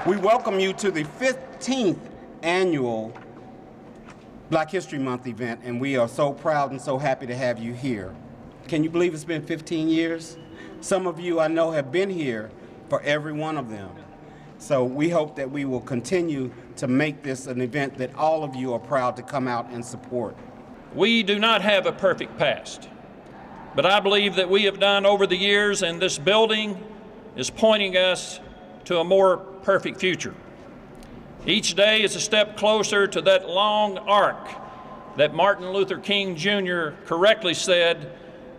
We welcome you to the 15th annual Black History Month event, and we are so proud and so happy to have you here. Can you believe it's been 15 years? Some of you I know have been here for every one of them. So we hope that we will continue to make this an event that all of you are proud to come out and support. We do not have a perfect past, but I believe that we have done over the years, and this building is pointing us to a more perfect future. Each day is a step closer to that long arc that Martin Luther King Jr. correctly said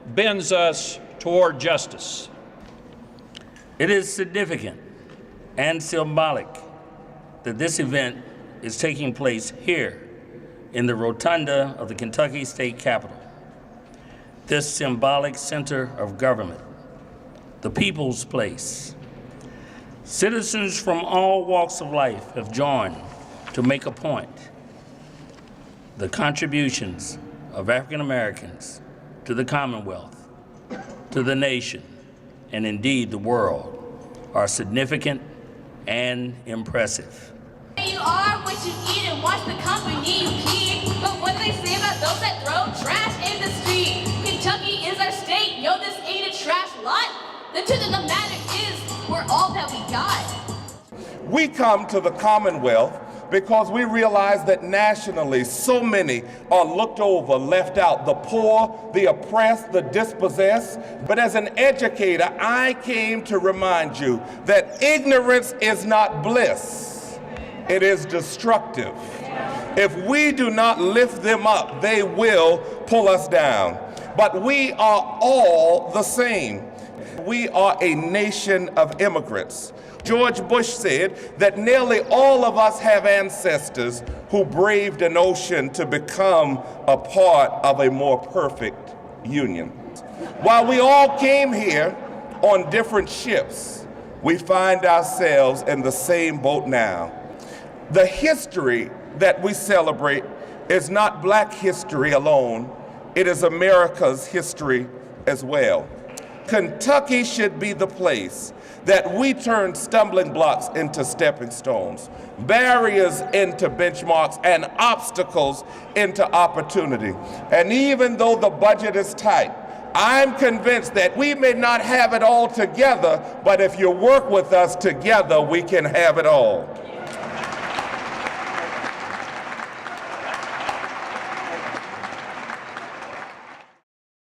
bends us toward justice. It is significant and symbolic that this event is taking place here in the rotunda of the Kentucky State Capitol. This symbolic center of government, the people's place. Citizens from all walks of life have joined to make a point. The contributions of African Americans to the Commonwealth, to the nation, and indeed the world are significant and impressive. You are what you eat and watch the company you keep. But what do they say about those that throw trash in the street? Kentucky is our state, yo, this ain't a trash lot. The truth of the matter is, we're all that we got. We come to the Commonwealth because we realize that nationally so many are looked over, left out, the poor, the oppressed, the dispossessed. But as an educator, I came to remind you that ignorance is not bliss, it is destructive. If we do not lift them up, they will pull us down. But we are all the same. We are a nation of immigrants. George Bush said that nearly all of us have ancestors who braved an ocean to become a part of a more perfect union. While we all came here on different ships, we find ourselves in the same boat now. The history that we celebrate is not Black history alone, it is America's history as well. Kentucky should be the place that we turn stumbling blocks into stepping stones, barriers into benchmarks, and obstacles into opportunity. And even though the budget is tight, I'm convinced that we may not have it all together, but if you work with us together, we can have it all.